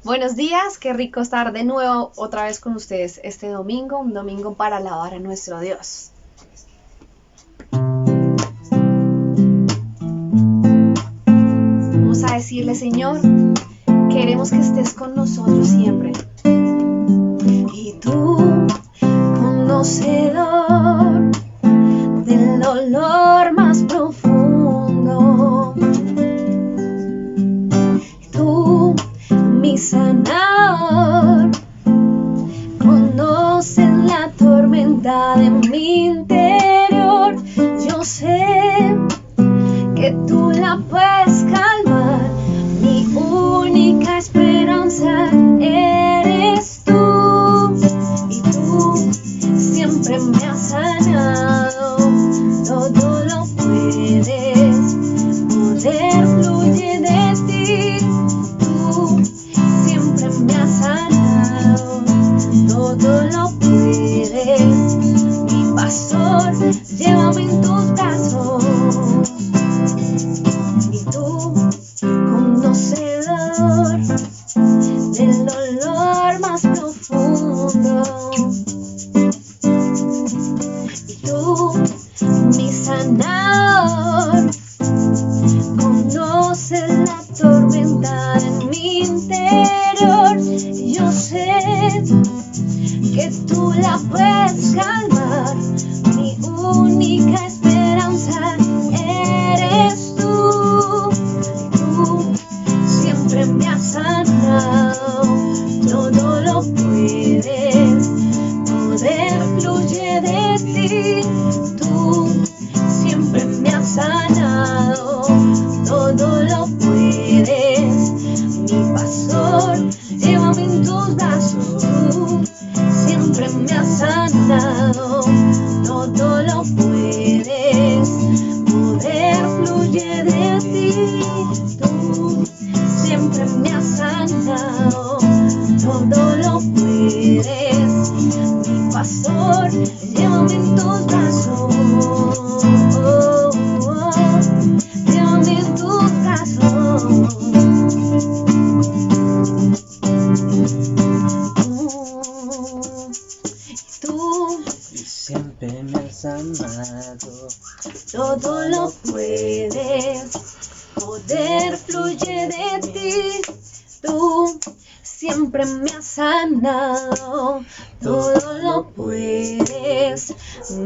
Buenos días, qué rico estar de nuevo otra vez con ustedes este domingo, un domingo para alabar a nuestro Dios. Vamos a decirle, Señor, queremos que estés con nosotros siempre. Y tú, conocedor del dolor más profundo, tú, mi sanador, conoces la tormenta de mi interior. Yo sé que tú la puedes calmar, mi única esperanza eres tú. Y tú siempre me has sanado, todo lo puedes, poder fluye de ti. Tú siempre me has sanado, todo lo puedes, mi pastor, llévame en tus brazos. Y tú, conocedor del dolor más profundo, y tú, mi sanador, conoces la tormenta en mi interior. Yo sé que tú la puedes calmar, mi única esperanza eres tú. Tú siempre me has sanado, todo lo puedes, poder fluye de ti. Tú siempre me has sanado, todo lo puedes, mi pastor, llévame en tus brazos. Tú siempre me has sanado, todo lo puedes, poder fluye de ti. Tú siempre me has sanado, todo lo puedes, mi pastor, llévame en tus brazos. Llévame en tus brazos. Tú Siempre me has amado, todo lo puedes, poder fluye de ti. Tú siempre me has sanado, todo lo puedes,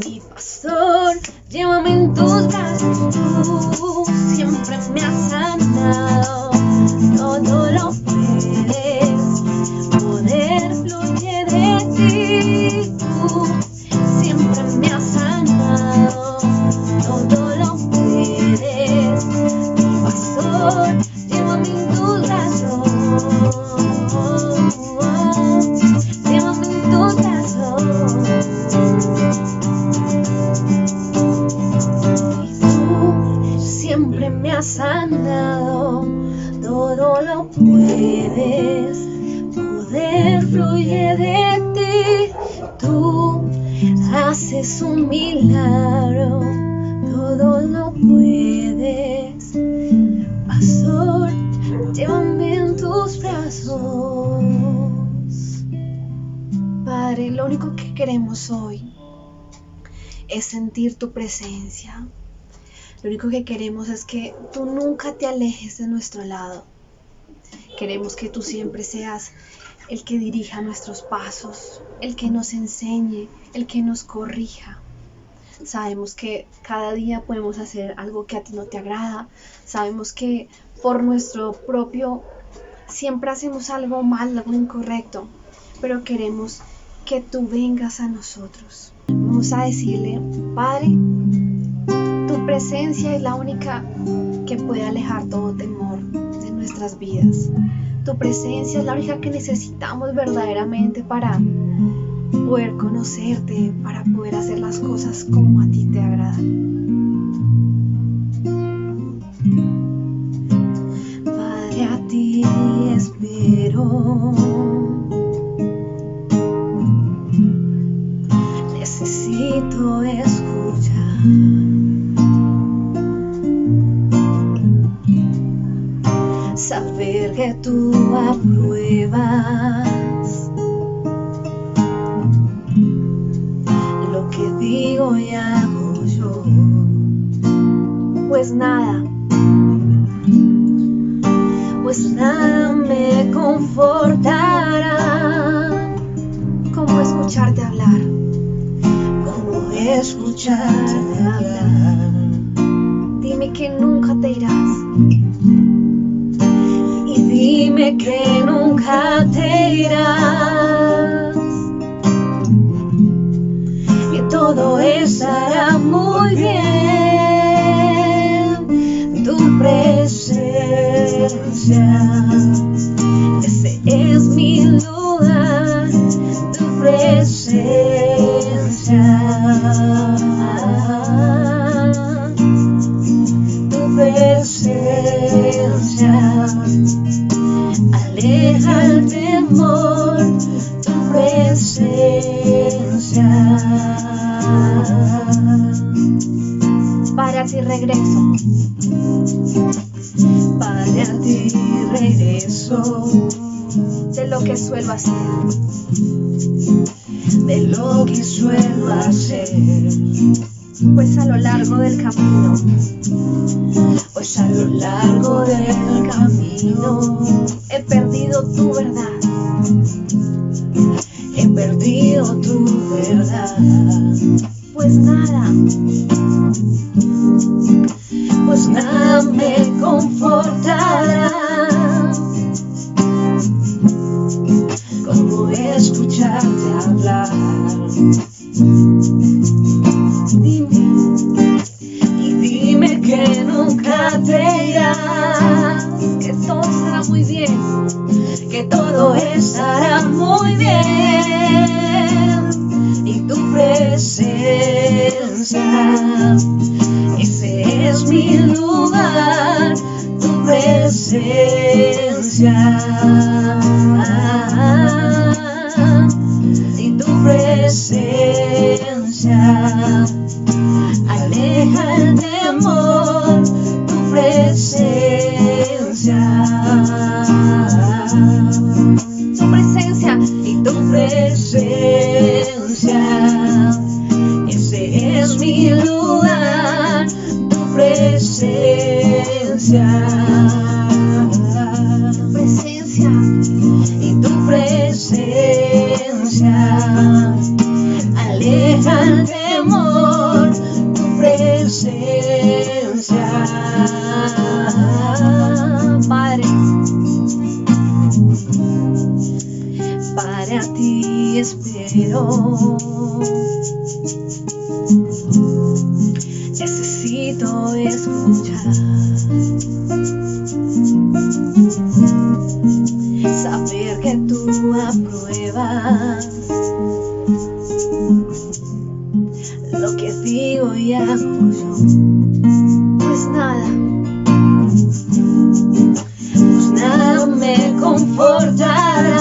mi pastor, llévame en tus brazos. Tú siempre me has sanado, todo lo puedes, poder fluye de ti. Tú siempre me has sanado, todo lo puedes, mi pastor, llévame en tus brazos. Llévame en tus brazos. Y tú siempre me has sanado, todo lo puedes, poder fluye de ti. Tú haces un milagro, todo lo puedes, pastor, llévame en tus brazos. Padre, lo único que queremos hoy es sentir tu presencia. Lo único que queremos es que tú nunca te alejes de nuestro lado. Queremos que tú siempre seas el que dirija nuestros pasos, el que nos enseñe, el que nos corrija. Sabemos que cada día podemos hacer algo que a ti no te agrada. Sabemos que por nuestro propio siempre hacemos algo mal, algo incorrecto, pero queremos que tú vengas a nosotros. Vamos a decirle, Padre, tu presencia es la única que puede alejar todo temor de nuestras vidas. Tu presencia es la única que necesitamos verdaderamente para poder conocerte, para poder hacer las cosas como a ti te agradan. Padre, a ti espero. Necesito escuchar saber saber que tú apruebas lo que digo y hago yo. Pues nada me confortará como escucharte hablar, como escucharte hablar. Dime que nunca te irás y dime que nunca te irás, que todo estará muy bien. Tu presencia, ese es mi lugar, tu presencia, tu presencia, aleja el temor, tu presencia. Para ti regreso, para ti regreso, de lo que suelo hacer, de lo que suelo hacer. Pues a lo largo del camino, pues a lo largo del camino, he perdido tu verdad, he perdido tu verdad. Pues nada me confortará como escucharte hablar. Dime que nunca te irás, que todo estará muy bien, que todo estará muy bien. Y tu presencia, ese es mi lugar, tu presencia, y tu presencia, aleja el temor, tu presencia, tu presencia y tu presencia, ese es mi lugar, tu presencia, tu presencia y tu presencia, aleja el temor, tu presencia. Padre, para ti espero, necesito escuchar, saber que tú apruebas lo que digo y hago yo. Pues nada me confortará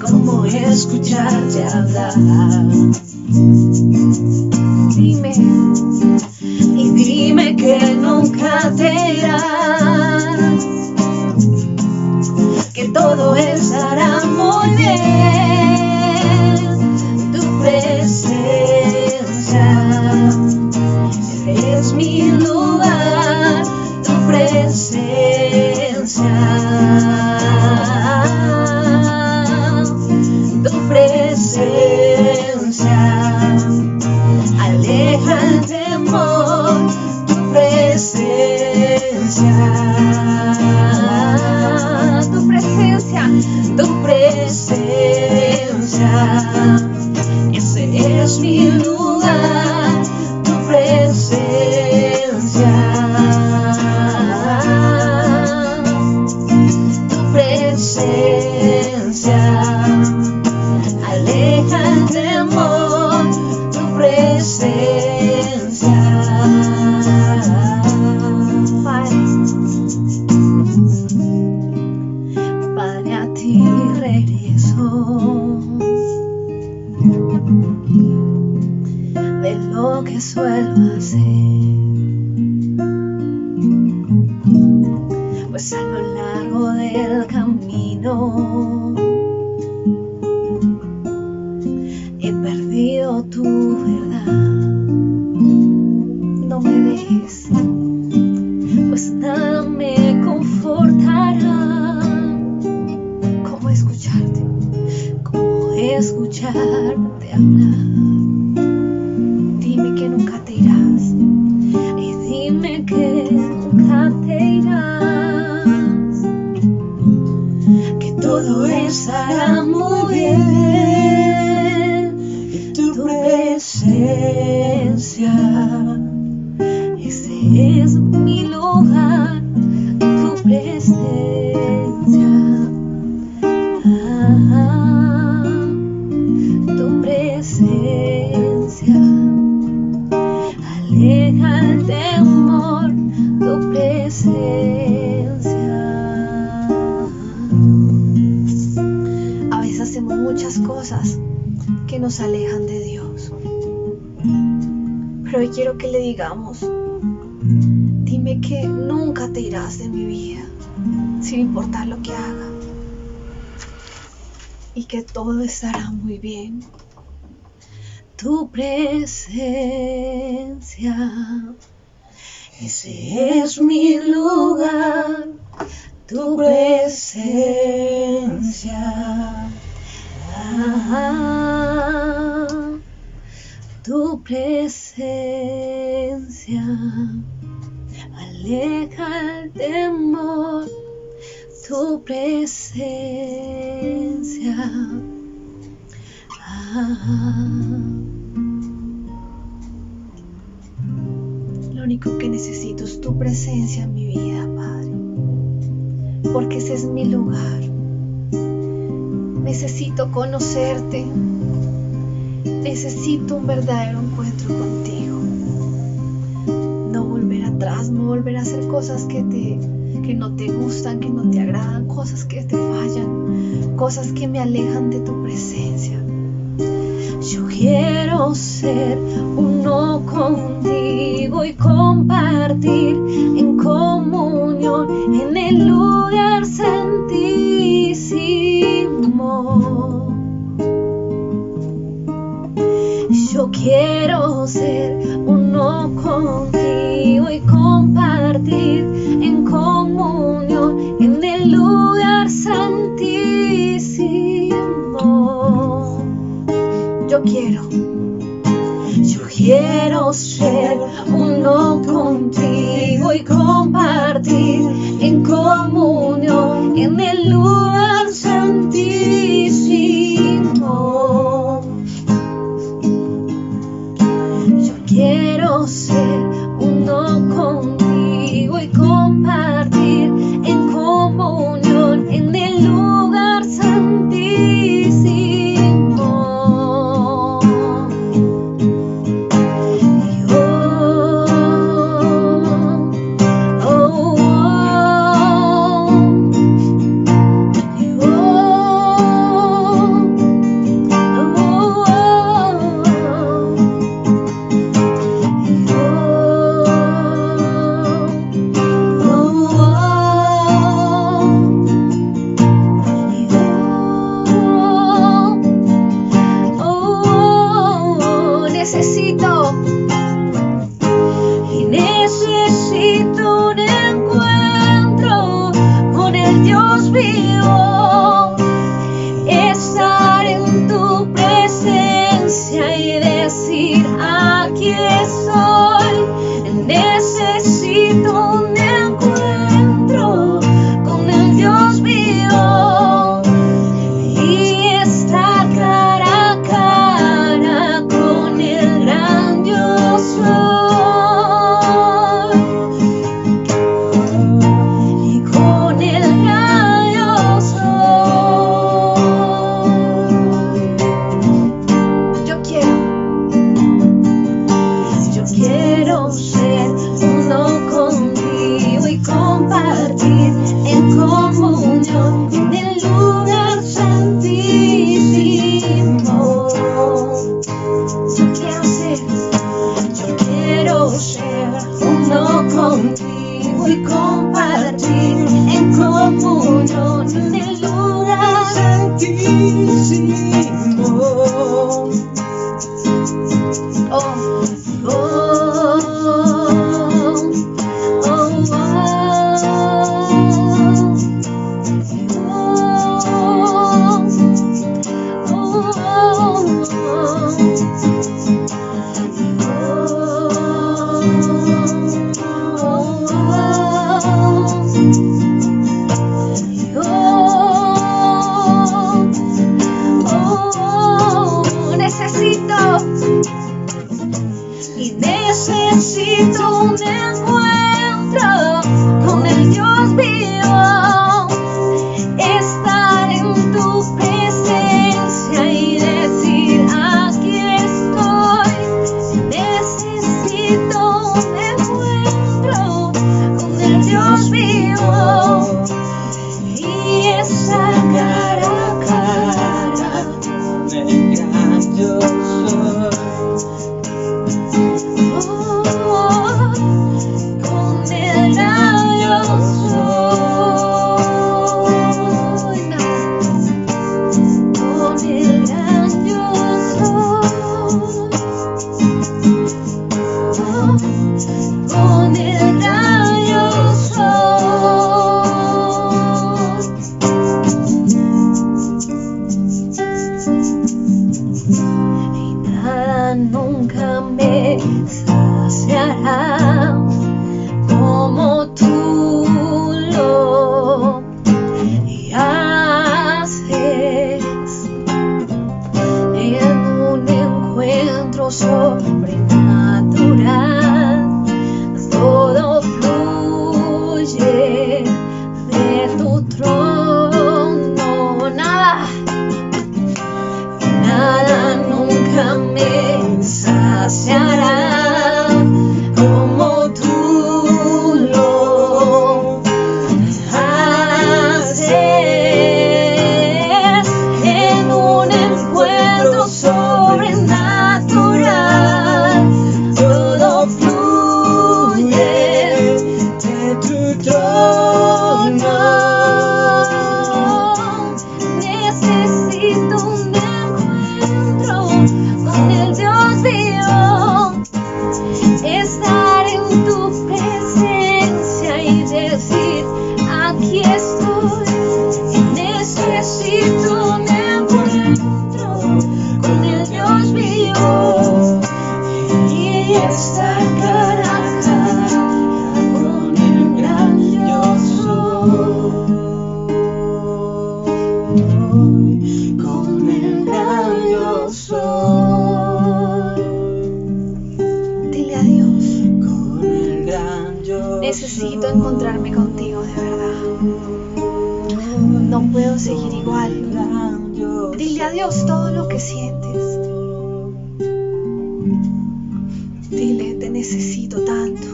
como escucharte hablar. Dime que nunca te irás, que todo estará muy bien. Tu presencia, es mi lugar, tu presencia, tu presencia, aleja el temor, tu presencia, tu presencia, tu presencia, ese es mi lugar, tu presencia, tu presencia, aleja el temor, tu presencia. Para ti regreso, de lo que suelo hacer, pues a lo largo del camino he perdido tu verdad. No me dejes, pues nada me confortará como escucharte hablar. Dime que nunca te irás, y dime que nunca te irás, que todo estará muy bien, y tu presencia, ese es mi lugar, tu presencia. Tu presencia aleja el temor, tu presencia. A veces hacemos muchas cosas que nos alejan de Dios, pero hoy quiero que le digamos: dime que nunca te irás de mi vida, sin importar lo que haga, y que todo estará muy bien. Tu presencia, ese es mi lugar, tu presencia, tu presencia aleja el temor, tu presencia. Lo único que necesito es tu presencia en mi vida, Padre, porque ese es mi lugar. Necesito conocerte, necesito un verdadero encuentro contigo. No volver atrás, no volver a hacer cosas que no te gustan, que no te agradan, cosas que te fallan, cosas que me alejan de tu presencia. Yo quiero ser uno contigo y compartir en comunión en el lugar santísimo. Yo quiero ser uno contigo y compartir en comunión en el lugar santísimo. Yo quiero ser uno contigo y compartir en comunión en el lugar santísimo. Yo quiero ser uno contigo y compartir en comunión en el lugar santísimo. Necesito un encuentro con el Dios vivo, estar en tu presencia y decir: aquí estoy. Necesito un encuentro con el Dios vivo y estar cara a cara con el gran yo soy. Quiero ser uno contigo y compartir en comunión en el lugar santísimo. Yo quiero ser uno contigo y compartir en yo en el lugar santísimo. oh, oh, necesito un encuentro con el Dios vivo, estar en tu presencia y decir aquí estoy. Necesito un encuentro con el Dios vivo y estar cara a cara con el gran yo soy. Nunca me saciará como tú lo haces en un encuentro sobrenatural. Todo fluye de tu trono, nada nunca me saciará como tú lo haces en un encuentro sobrenatural. Todo fluye de tu trono. Necesito un encuentro con el Dios vivo, estar en tu presencia y decir aquí estoy. Necesito un encuentro con el Dios vivo y estar cara a cara con el gran yo soy. Con el gran yo soy. Dile a Dios, Con el gran yo necesito soy. encontrarme contigo de verdad. No puedo seguir igual. Gran yo Dile a Dios todo lo que sientes. Dile, te necesito tanto.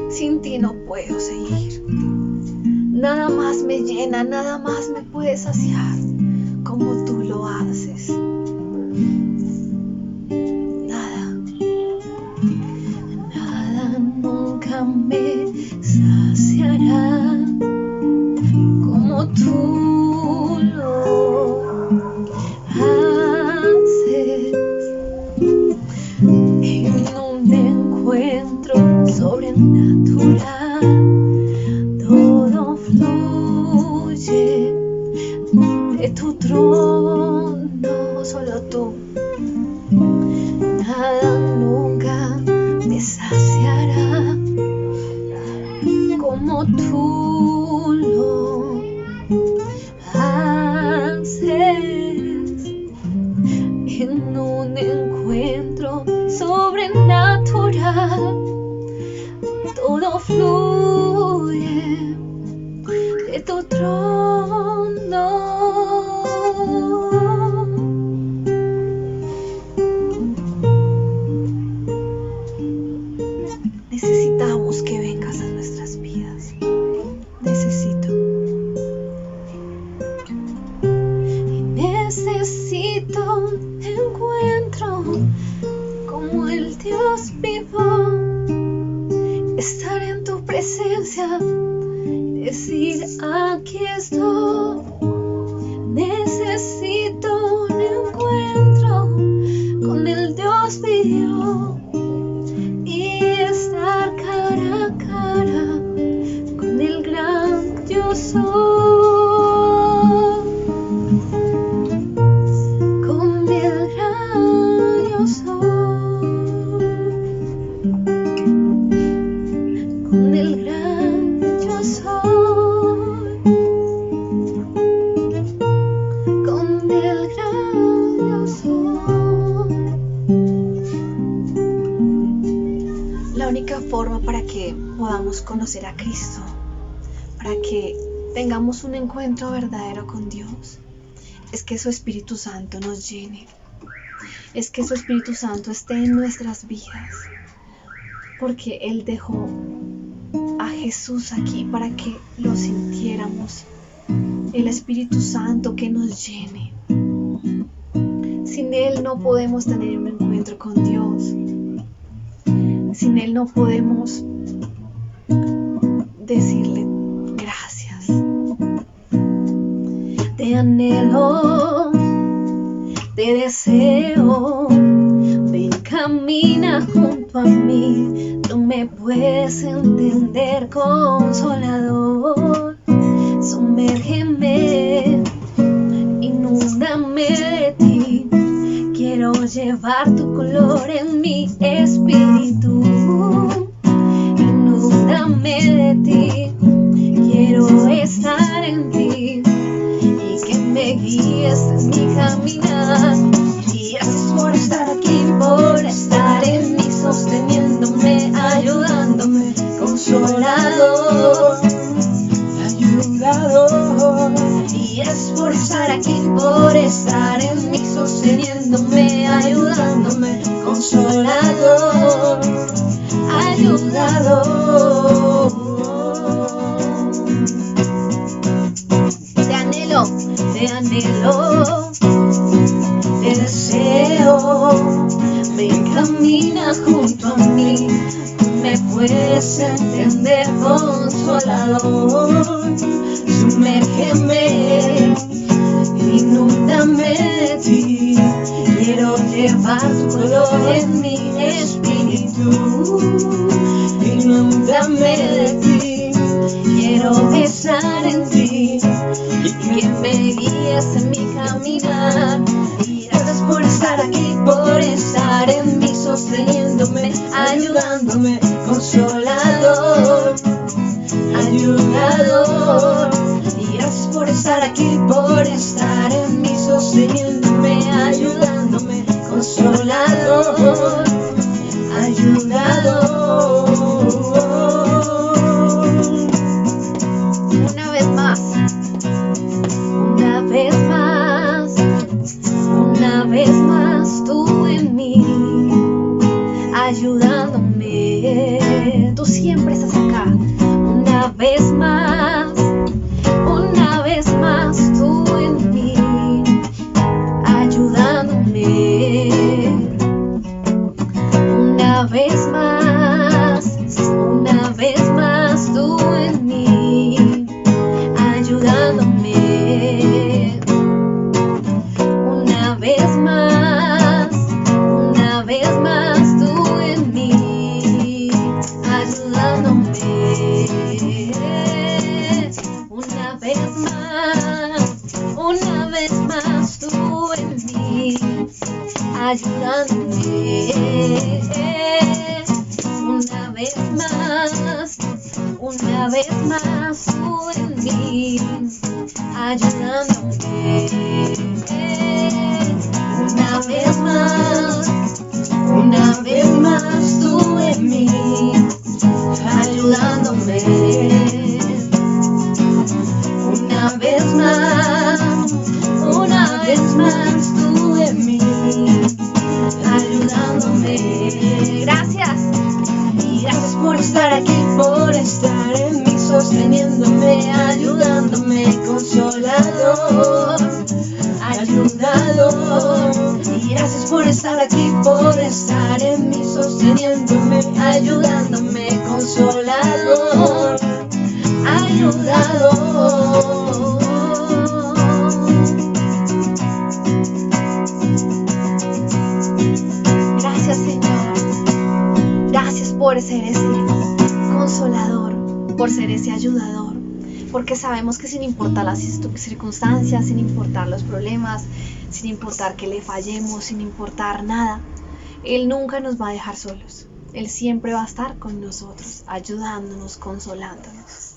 Sin ti no puedo seguir. Nada más me llena, nada más me puede saciar como tú lo haces. Nada nunca me saciará como tú lo haces en un encuentro sobrenatural. Todo fluye de tu trono, solo tú. Nada nunca me saciará como tú lo haces en un encuentro sobrenatural. Todo fluye de tu trono. Necesitamos que vengas a nuestras vidas. Necesito. Y necesito un encuentro como el Dios vivo. Estar en tu presencia presencia y decir: aquí estoy. Necesito un encuentro con el Dios vivo y estar cara a cara con el gran yo soy, con el gran yo soy, con el gran yo soy, con el gran yo soy. La única forma para que podamos conocer a Cristo, para que tengamos un encuentro verdadero con Dios, es que su Espíritu Santo nos llene, es que su Espíritu Santo esté en nuestras vidas, porque Él dejó a Jesús aquí para que lo sintiéramos, el Espíritu Santo que nos llene. Sin Él no podemos tener un encuentro con Dios, sin Él no podemos decirle gracias. Te anhelo, te deseo, ven, camina junto a mí. Tú me puedes entender, Consolador. Sumérgeme, inúndame de ti. Quiero llevar tu color en mi espíritu. Inúndame de ti. Quiero estar en ti y que me guíes en mi caminar. Y gracias por estar aquí, por estar en mí, sosteniéndome, ayudándome, Consolador, ayudador. Y es por estar aquí, por estar en mí, sosteniéndome, ayudándome, Consolador, ayudador. Te anhelo, te deseo, ven, camina junto a mí. Tú me puedes entender, Consolador. Sumérgeme, inúndame de ti. Quiero llevar tu color en mi espíritu. Inúndame de ti. Quiero estar en ti y que me guíes en mi caminar. Y gracias por estar aquí, por estar en mí, sosteniéndome, ayudándome, Consolador, ayudador. Y gracias por estar aquí, por estar en mí, sosteniéndome, ayudándome, Consolador, ayudador. Una vez más, una vez más, una vez más, tú en mí, ayudándome. Tú siempre estás acá. Una vez más, tú en mí, ayudándome. Una vez más, tú en mí, ayudándome. Una vez más, tú en mí, ayudándome. Una vez más, tú en mí, ayudándome. Una vez más, tú en mí, ayudándome. Una vez más, tú en mí, ayudándome. Una vez más, tú en mí, ayudándome. Gracias. Y gracias por estar aquí, por estar en mí, sosteniéndome, ayudándome, Consolador, ayudador. Y gracias por estar aquí, por estar en mí, sosteniéndome, ayudándome, Consolador, ayudador, porque sabemos que sin importar las circunstancias, sin importar los problemas, sin importar que le fallemos, sin importar nada, Él nunca nos va a dejar solos. Él siempre va a estar con nosotros, ayudándonos, consolándonos.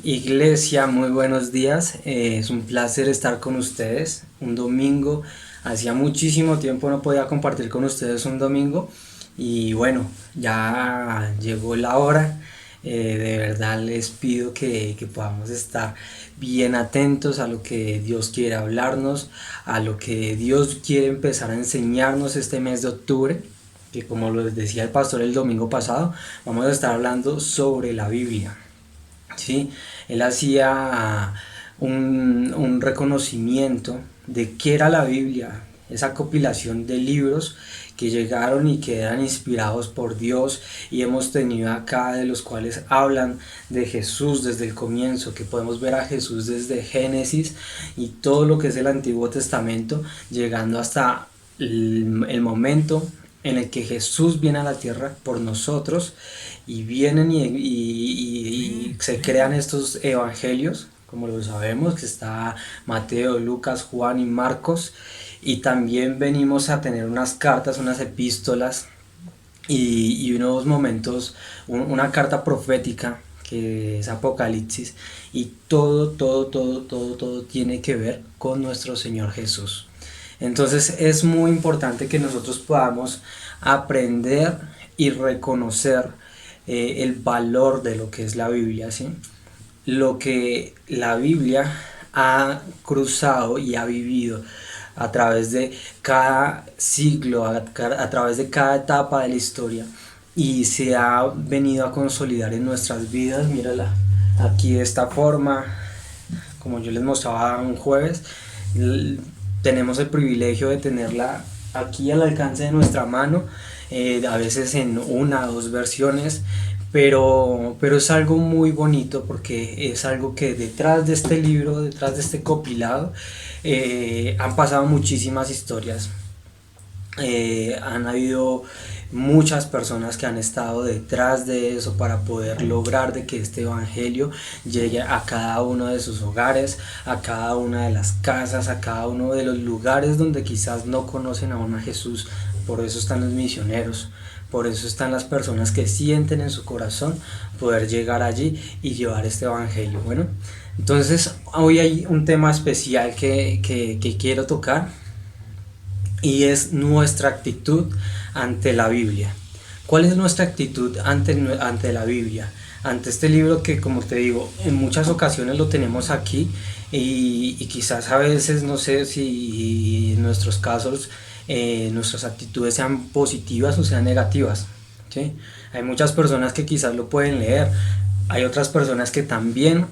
Iglesia, muy buenos días. Es un placer estar con ustedes un domingo. Hacía muchísimo tiempo no podía compartir con ustedes un domingo y bueno, ya llegó la hora. De verdad les pido que podamos estar bien atentos a lo que Dios quiere hablarnos, a lo que Dios quiere empezar a enseñarnos este mes de octubre, que como lo decía el pastor el domingo pasado, vamos a estar hablando sobre la Biblia. ¿Sí? Él hacía un reconocimiento de qué era la Biblia, esa compilación de libros que llegaron y que eran inspirados por Dios, y hemos tenido acá de los cuales hablan de Jesús desde el comienzo, que podemos ver a Jesús desde Génesis y todo lo que es el Antiguo Testamento, llegando hasta el momento en el que Jesús viene a la tierra por nosotros, y vienen y se crean estos evangelios, como lo sabemos, que está Mateo, Lucas, Juan y Marcos, y también venimos a tener unas cartas, unas epístolas y unos momentos, una carta profética que es Apocalipsis, y todo tiene que ver con nuestro Señor Jesús. Entonces es muy importante que nosotros podamos aprender y reconocer el valor de lo que es la Biblia, ¿sí? Lo que la Biblia ha cruzado y ha vivido a través de cada siglo, a través de cada etapa de la historia, y se ha venido a consolidar en nuestras vidas. Mírala aquí de esta forma, como yo les mostraba un jueves. Tenemos el privilegio de tenerla aquí al alcance de nuestra mano, a veces en una o dos versiones, pero es algo muy bonito, porque es algo que detrás de este libro, detrás de este compilado, han pasado muchísimas historias. Han habido muchas personas que han estado detrás de eso para poder lograr de que este evangelio llegue a cada uno de sus hogares, a cada una de las casas, a cada uno de los lugares donde quizás no conocen aún a Jesús. Por eso están los misioneros, por eso están las personas que sienten en su corazón poder llegar allí y llevar este evangelio. Bueno, entonces hoy hay un tema especial que quiero tocar, y es nuestra actitud ante la Biblia. ¿Cuál es nuestra actitud ante la Biblia? Ante este libro que, como te digo, en muchas ocasiones lo tenemos aquí, y quizás a veces, no sé si en nuestros casos nuestras actitudes sean positivas o sean negativas, ¿sí? Hay muchas personas que quizás lo pueden leer, hay otras personas que también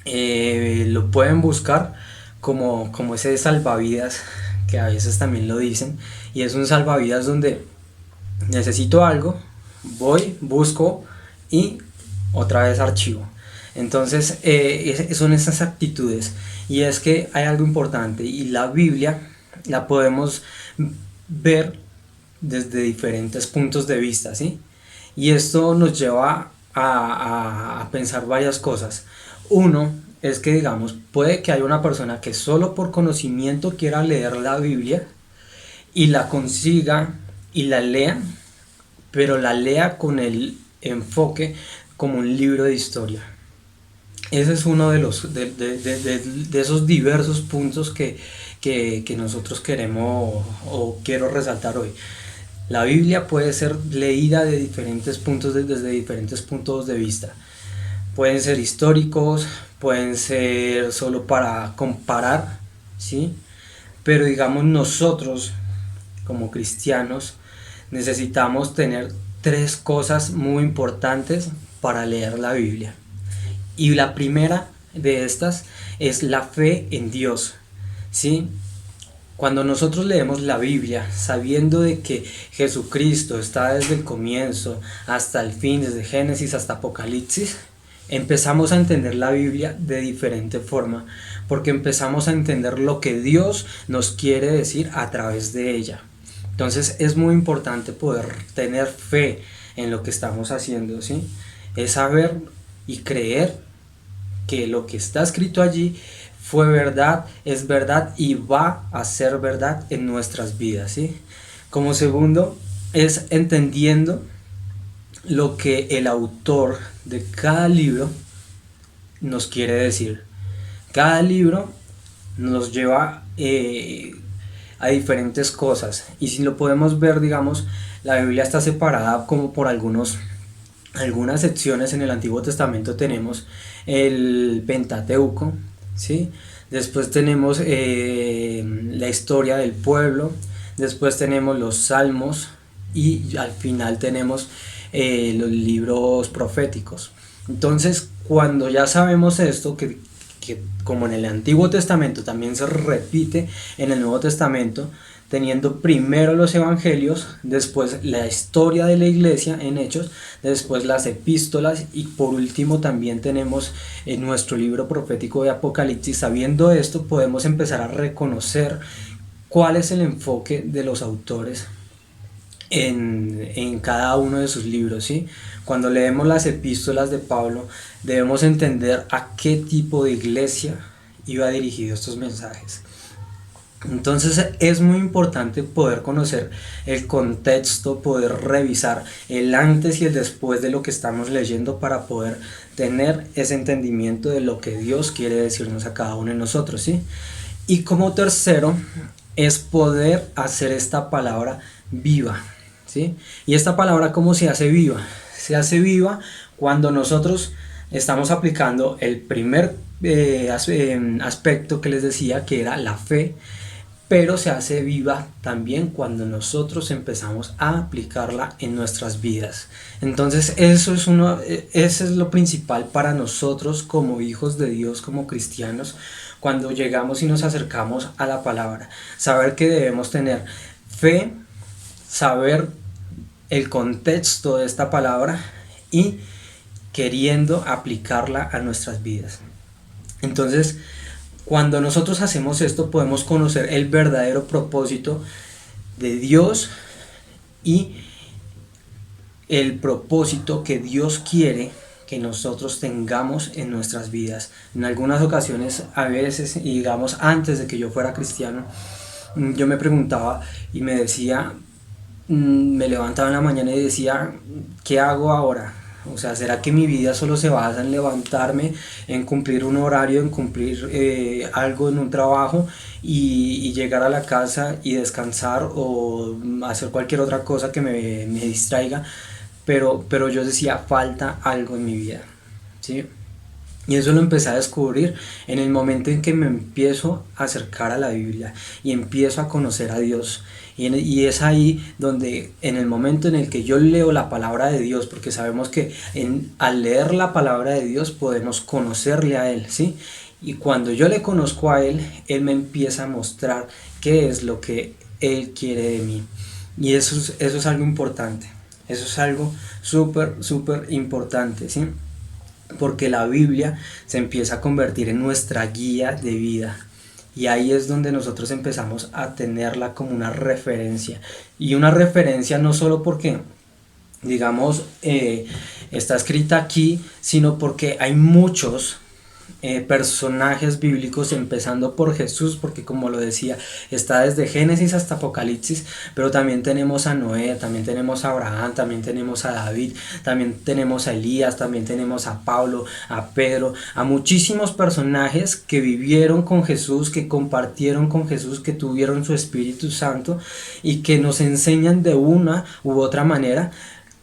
lo pueden buscar como ese salvavidas, que a veces también lo dicen, y es un salvavidas donde necesito algo, voy, busco y otra vez archivo. Entonces son esas actitudes, y es que hay algo importante, y la Biblia la podemos ver desde diferentes puntos de vista, ¿sí? Y esto nos lleva a pensar varias cosas. Uno es que, digamos, puede que haya una persona que solo por conocimiento quiera leer la Biblia y la consiga y la lea, pero la lea con el enfoque como un libro de historia. Ese es uno de esos diversos puntos que nosotros queremos o quiero resaltar hoy. La Biblia puede ser leída de diferentes puntos, desde diferentes puntos de vista. Pueden ser históricos, pueden ser solo para comparar, ¿sí? Pero digamos, nosotros como cristianos necesitamos tener tres cosas muy importantes para leer la Biblia. Y la primera de estas es la fe en Dios, ¿sí? Cuando nosotros leemos la Biblia sabiendo de que Jesucristo está desde el comienzo hasta el fin, desde Génesis hasta Apocalipsis, empezamos a entender la Biblia de diferente forma, porque empezamos a entender lo que Dios nos quiere decir a través de ella. Entonces es muy importante poder tener fe en lo que estamos haciendo, ¿sí? Es saber y creer que lo que está escrito allí fue verdad, es verdad y va a ser verdad en nuestras vidas, ¿sí? Como segundo, es entendiendo lo que el autor de cada libro nos quiere decir. Cada libro nos lleva a diferentes cosas, y si lo podemos ver, digamos, la Biblia está separada como por algunas secciones. En el Antiguo Testamento tenemos el Pentateuco, ¿sí? Después tenemos la historia del pueblo, después tenemos los salmos y al final tenemos los libros proféticos. Entonces, cuando ya sabemos esto, que como en el Antiguo Testamento también se repite en el Nuevo Testamento, teniendo primero los evangelios, después la historia de la iglesia en Hechos, después las epístolas y por último también tenemos nuestro libro profético de Apocalipsis. Sabiendo esto, podemos empezar a reconocer cuál es el enfoque de los autores en cada uno de sus libros, ¿sí? Cuando leemos las epístolas de Pablo, debemos entender a qué tipo de iglesia iba dirigido estos mensajes. Entonces es muy importante poder conocer el contexto, poder revisar el antes y el después de lo que estamos leyendo para poder tener ese entendimiento de lo que Dios quiere decirnos a cada uno de nosotros, ¿sí? Y como tercero es poder hacer esta palabra viva, ¿sí? Y esta palabra, ¿cómo se hace viva? Se hace viva cuando nosotros estamos aplicando el primer aspecto que les decía, que era la fe, pero se hace viva también cuando nosotros empezamos a aplicarla en nuestras vidas. Entonces eso es lo principal para nosotros como hijos de Dios, como cristianos, cuando llegamos y nos acercamos a la palabra. Saber que debemos tener fe, saber el contexto de esta palabra y queriendo aplicarla a nuestras vidas. Entonces, cuando nosotros hacemos esto, podemos conocer el verdadero propósito de Dios y el propósito que Dios quiere que nosotros tengamos en nuestras vidas. En algunas ocasiones, a veces, y digamos antes de que yo fuera cristiano, yo me preguntaba y me decía, me levantaba en la mañana y decía, ¿qué hago ahora? O sea, ¿será que mi vida solo se basa en levantarme, en cumplir un horario, en cumplir algo en un trabajo y llegar a la casa y descansar o hacer cualquier otra cosa que me distraiga? Pero yo decía, falta algo en mi vida, ¿sí? Y eso lo empecé a descubrir en el momento en que me empiezo a acercar a la Biblia y empiezo a conocer a Dios. Y es ahí donde, en el momento en el que yo leo la palabra de Dios, porque sabemos que al leer la palabra de Dios podemos conocerle a Él, ¿sí? Y cuando yo le conozco a Él, Él me empieza a mostrar qué es lo que Él quiere de mí. Y eso es algo importante, eso es algo súper importante, ¿sí? Porque la Biblia se empieza a convertir en nuestra guía de vida. Y ahí es donde nosotros empezamos a tenerla como una referencia. Y una referencia no solo porque, digamos, está escrita aquí, sino porque hay muchos personajes bíblicos, empezando por Jesús, porque como lo decía, está desde Génesis hasta Apocalipsis, pero también tenemos a Noé, también tenemos a Abraham, también tenemos a David, también tenemos a Elías, también tenemos a Pablo, a Pedro, a muchísimos personajes que vivieron con Jesús, que compartieron con Jesús, que tuvieron su Espíritu Santo y que nos enseñan de una u otra manera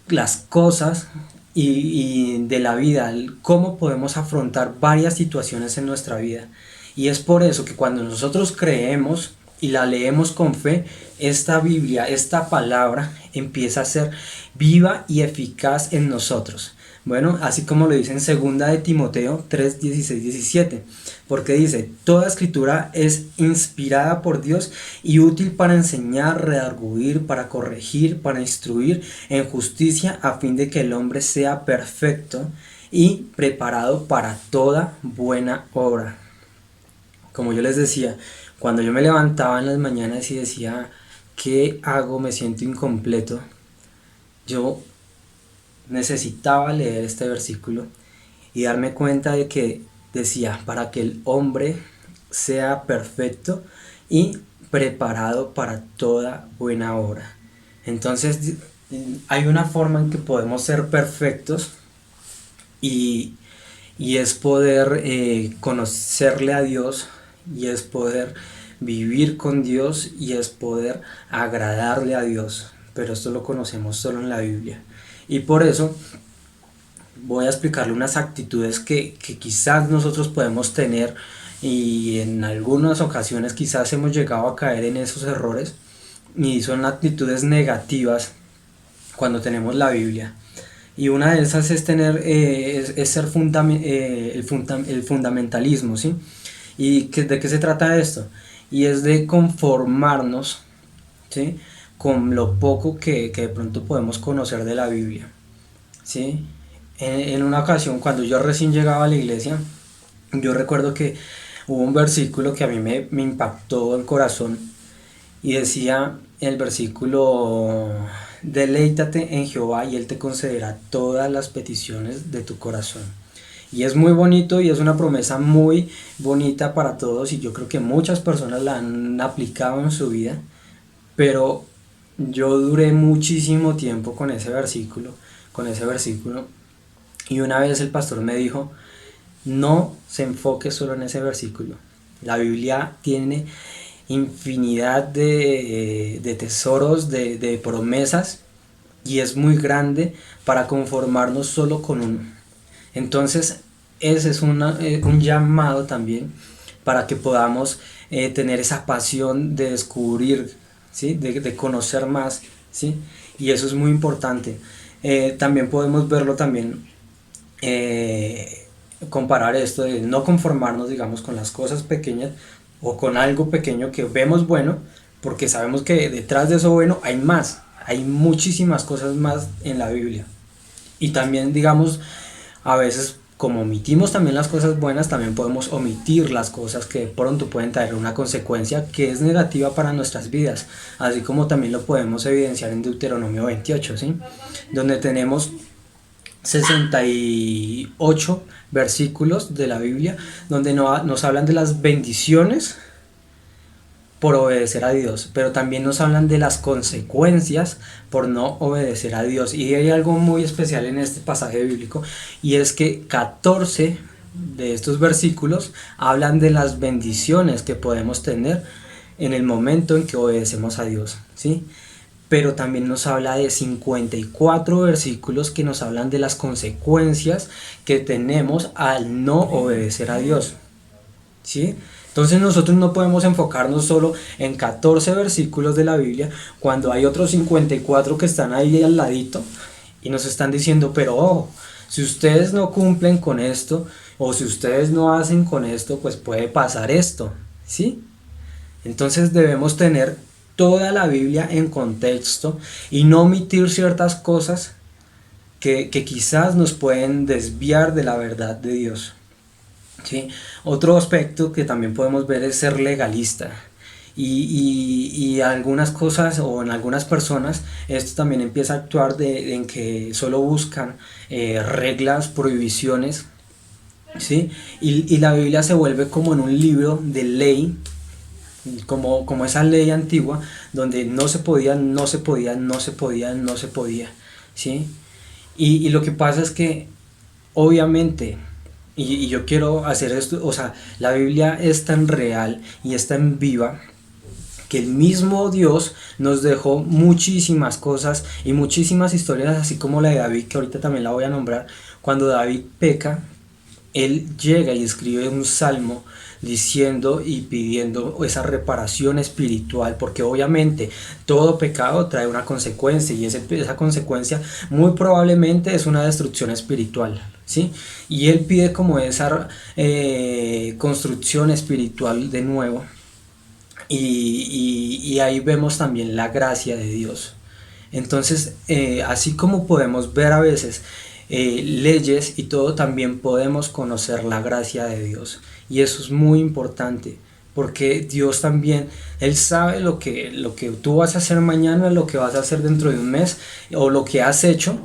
las cosas y de la vida, cómo podemos afrontar varias situaciones en nuestra vida. Y es por eso que cuando nosotros creemos y la leemos con fe, esta Biblia, esta palabra empieza a ser viva y eficaz en nosotros. Bueno, así como lo dice en 2 de Timoteo 3, 16, 17, porque dice, toda escritura es inspirada por Dios y útil para enseñar, redarguir, para corregir, para instruir en justicia, a fin de que el hombre sea perfecto y preparado para toda buena obra. Como yo les decía, cuando yo me levantaba en las mañanas y decía, ¿qué hago? Me siento incompleto. Yo necesitaba leer este versículo y darme cuenta de que decía, para que el hombre sea perfecto y preparado para toda buena obra. Entonces hay una forma en que podemos ser perfectos y es poder conocerle a Dios, y es poder vivir con Dios, y es poder agradarle a Dios. Pero esto lo conocemos solo en la Biblia. Y por eso voy a explicarle unas actitudes que quizás nosotros podemos tener, y en algunas ocasiones quizás hemos llegado a caer en esos errores, y son actitudes negativas cuando tenemos la Biblia. Y una de esas es tener es ser el fundamentalismo, ¿sí? ¿Y de qué se trata esto? Y es de conformarnos, ¿sí?, con lo poco que de pronto podemos conocer de la Biblia, ¿sí? En una ocasión, cuando yo recién llegaba a la iglesia, yo recuerdo que hubo un versículo que a mí me impactó el corazón, y decía el versículo: deleítate en Jehová y Él te concederá todas las peticiones de tu corazón. Y es muy bonito, y es una promesa muy bonita para todos, y yo creo que muchas personas la han aplicado en su vida, pero yo duré muchísimo tiempo con ese versículo, y una vez el pastor me dijo, no se enfoque solo en ese versículo. La Biblia tiene infinidad de tesoros, de promesas, y es muy grande para conformarnos solo con uno. Entonces ese es un llamado también para que podamos tener esa pasión de descubrir, ¿sí?, de conocer más, ¿sí? Y eso es muy importante. También podemos verlo también, comparar esto de no conformarnos, digamos, con las cosas pequeñas o con algo pequeño que vemos bueno, porque sabemos que detrás de eso bueno hay más, hay muchísimas cosas más en la Biblia. Y también, digamos, a veces, como omitimos también las cosas buenas, también podemos omitir las cosas que de pronto pueden traer una consecuencia que es negativa para nuestras vidas, así como también lo podemos evidenciar en Deuteronomio 28, ¿sí?, donde tenemos 68 versículos de la Biblia donde nos hablan de las bendiciones por obedecer a Dios, pero también nos hablan de las consecuencias por no obedecer a Dios. Y hay algo muy especial en este pasaje bíblico, y es que 14 de estos versículos hablan de las bendiciones que podemos tener en el momento en que obedecemos a Dios, ¿sí? Pero también nos habla de 54 versículos que nos hablan de las consecuencias que tenemos al no obedecer a Dios, ¿sí? Entonces nosotros no podemos enfocarnos solo en 14 versículos de la Biblia cuando hay otros 54 que están ahí al ladito y nos están diciendo, pero ojo, si ustedes no cumplen con esto, o si ustedes no hacen con esto, pues puede pasar esto, ¿sí? Entonces debemos tener toda la Biblia en contexto y no omitir ciertas cosas que quizás nos pueden desviar de la verdad de Dios, ¿sí? Otro aspecto que también podemos ver es ser legalista, y algunas cosas, o en algunas personas, esto también empieza a actuar en que solo buscan reglas, prohibiciones, ¿sí? Y la Biblia se vuelve como en un libro de ley, como esa ley antigua donde no se podía, ¿sí? Y lo que pasa es que obviamente, y yo quiero hacer esto, o sea, la Biblia es tan real y es tan viva que el mismo Dios nos dejó muchísimas cosas y muchísimas historias, así como la de David, que ahorita también la voy a nombrar. Cuando David peca, él llega y escribe un salmo diciendo y pidiendo esa reparación espiritual, porque obviamente todo pecado trae una consecuencia, y esa consecuencia muy probablemente es una destrucción espiritual, ¿sí? Y él pide como esa construcción espiritual de nuevo, y ahí vemos también la gracia de Dios. Entonces, así como podemos ver a veces leyes y todo, también podemos conocer la gracia de Dios. Y eso es muy importante, porque Dios también, Él sabe lo que tú vas a hacer mañana, lo que vas a hacer dentro de un mes, o lo que has hecho,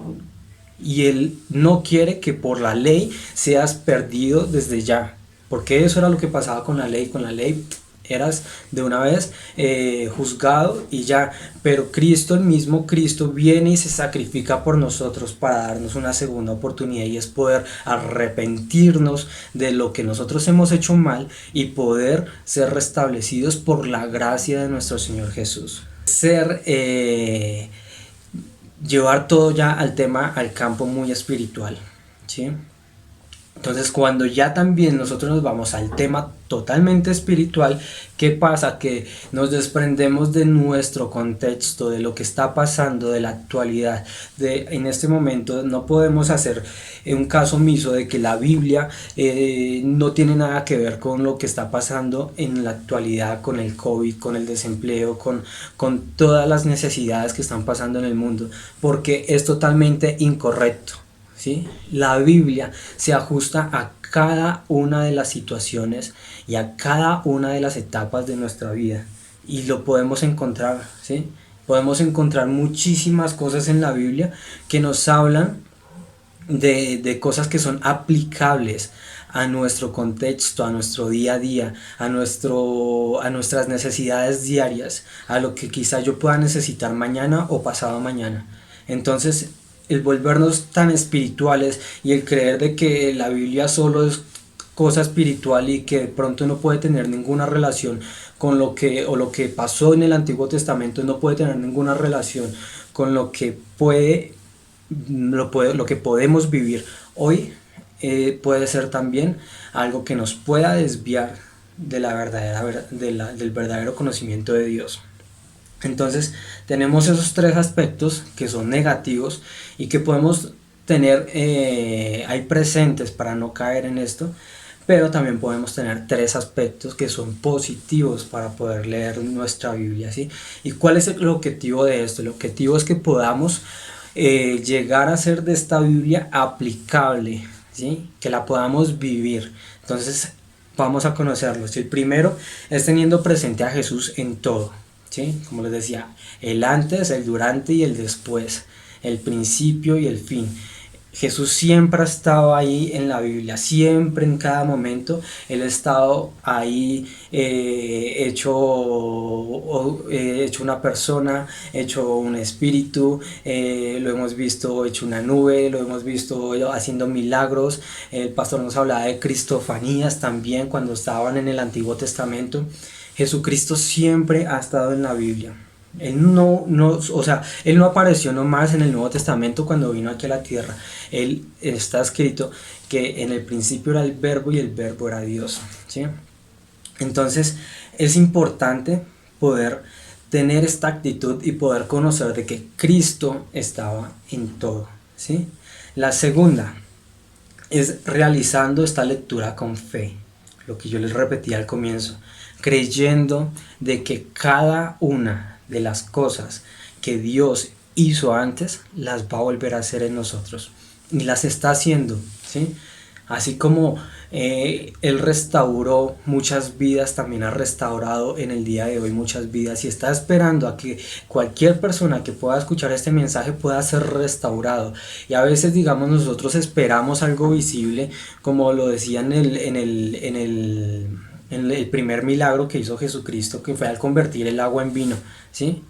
y Él no quiere que por la ley seas perdido desde ya, porque eso era lo que pasaba con la ley. Con la ley eras de una vez juzgado y ya, pero Cristo, el mismo Cristo, viene y se sacrifica por nosotros para darnos una segunda oportunidad, y es poder arrepentirnos de lo que nosotros hemos hecho mal y poder ser restablecidos por la gracia de nuestro Señor Jesús. Llevar todo ya al campo muy espiritual, ¿sí? Entonces, cuando ya también nosotros nos vamos al tema totalmente espiritual, ¿qué pasa? Que nos desprendemos de nuestro contexto, de lo que está pasando, de la actualidad. En este momento no podemos hacer un caso omiso de que la Biblia no tiene nada que ver con lo que está pasando en la actualidad, con el COVID, con el desempleo, con todas las necesidades que están pasando en el mundo, porque es totalmente incorrecto. ¿Sí? La Biblia se ajusta a cada una de las situaciones y a cada una de las etapas de nuestra vida, y lo podemos encontrar, ¿sí? Podemos encontrar muchísimas cosas en la Biblia que nos hablan de cosas que son aplicables a nuestro contexto, a nuestro día a día, a nuestras necesidades diarias, a lo que quizá yo pueda necesitar mañana o pasado mañana. Entonces, el volvernos tan espirituales y el creer de que la Biblia solo es cosa espiritual y que de pronto no puede tener ninguna relación con lo que pasó en el Antiguo Testamento, no puede tener ninguna relación con lo que podemos vivir hoy, puede ser también algo que nos pueda desviar de del verdadero conocimiento de Dios. Entonces tenemos esos tres aspectos que son negativos y que podemos tener ahí presentes para no caer en esto, pero también podemos tener tres aspectos que son positivos para poder leer nuestra Biblia, ¿sí? ¿Y cuál es el objetivo de esto? El objetivo es que podamos llegar a hacer de esta Biblia aplicable, ¿sí? Que la podamos vivir. Entonces vamos a conocerlos. El primero es teniendo presente a Jesús en todo. ¿Sí? Como les decía, el antes, el durante y el después, el principio y el fin. Jesús siempre ha estado ahí en la Biblia, siempre, en cada momento. Él ha estado ahí hecho una persona, hecho un espíritu, lo hemos visto hecho una nube, lo hemos visto haciendo milagros. El pastor nos hablaba de cristofanías también cuando estaban en el Antiguo Testamento. Jesucristo siempre ha estado en la Biblia. Él él no apareció nomás en el Nuevo Testamento cuando vino aquí a la tierra. Él está escrito que en el principio era el Verbo y el Verbo era Dios, ¿sí? Entonces es importante poder tener esta actitud y poder conocer de que Cristo estaba en todo, ¿sí? La segunda es realizando esta lectura con fe, lo que yo les repetí al comienzo, creyendo de que cada una de las cosas que Dios hizo antes las va a volver a hacer en nosotros, y las está haciendo, ¿sí? Así como Él restauró muchas vidas, también ha restaurado en el día de hoy muchas vidas, y está esperando a que cualquier persona que pueda escuchar este mensaje pueda ser restaurado. Y a veces, digamos, nosotros esperamos algo visible, como lo decía en el primer milagro que hizo Jesucristo, que fue al convertir el agua en vino, ¿sí?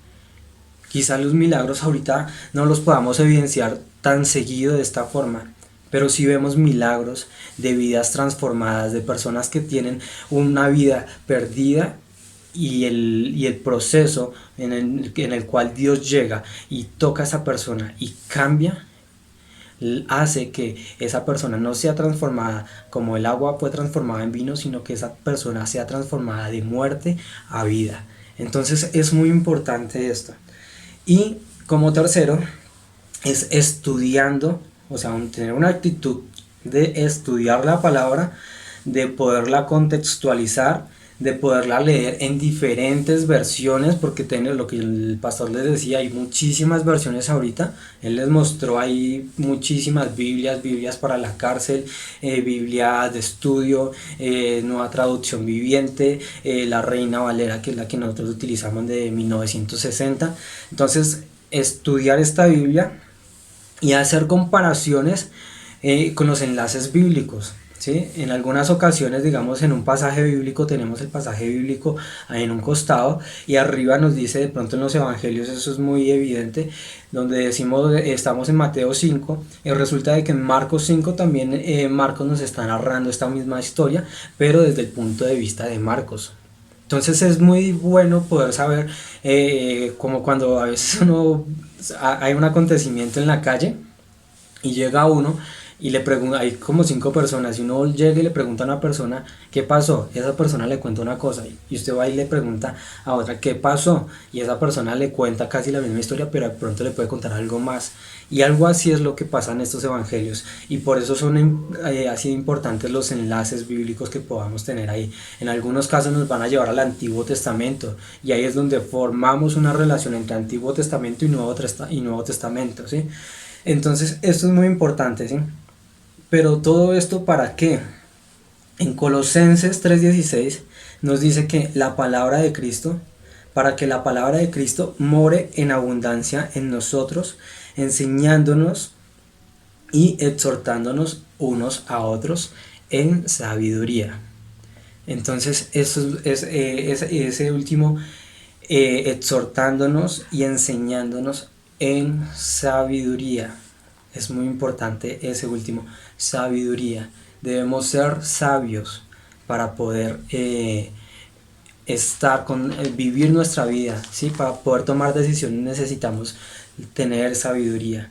Quizá los milagros ahorita no los podamos evidenciar tan seguido de esta forma, pero sí vemos milagros de vidas transformadas, de personas que tienen una vida perdida, y el proceso en el cual Dios llega y toca a esa persona y cambia, hace que esa persona no sea transformada como el agua fue transformada en vino, sino que esa persona sea transformada de muerte a vida. Entonces es muy importante esto. Y como tercero es estudiando, o sea, tener una actitud de estudiar la palabra, de poderla contextualizar, de poderla leer en diferentes versiones, porque tiene lo que el pastor les decía, hay muchísimas versiones ahorita. Él les mostró ahí muchísimas Biblias para la cárcel, Biblia de estudio, Nueva Traducción Viviente, la Reina Valera, que es la que nosotros utilizamos de 1960. Entonces, estudiar esta Biblia y hacer comparaciones con los enlaces bíblicos. ¿Sí? En algunas ocasiones, digamos, en un pasaje bíblico tenemos el pasaje bíblico en un costado y arriba nos dice, de pronto en los evangelios eso es muy evidente, donde decimos, estamos en Mateo 5, y resulta de que en Marcos 5 también Marcos nos está narrando esta misma historia, pero desde el punto de vista de Marcos. Entonces es muy bueno poder saber, como cuando a veces hay un acontecimiento en la calle y llega uno y le pregunta, hay como 5 personas, y uno llega y le pregunta a una persona qué pasó, y esa persona le cuenta una cosa, y usted va y le pregunta a otra qué pasó, y esa persona le cuenta casi la misma historia, pero de pronto le puede contar algo más, y algo así es lo que pasa en estos evangelios, y por eso son así importantes los enlaces bíblicos que podamos tener ahí. En algunos casos nos van a llevar al Antiguo Testamento, y ahí es donde formamos una relación entre Antiguo Testamento y Nuevo Testamento, ¿sí? Entonces esto es muy importante, ¿sí? Pero todo esto, ¿para qué? En Colosenses 3:16 nos dice que la palabra de Cristo, para que la palabra de Cristo more en abundancia en nosotros, enseñándonos y exhortándonos unos a otros en sabiduría. Entonces, eso es ese último, exhortándonos y enseñándonos en sabiduría. Es muy importante ese último, sabiduría. Debemos ser sabios para poder vivir nuestra vida, ¿sí? Para poder tomar decisiones necesitamos tener sabiduría.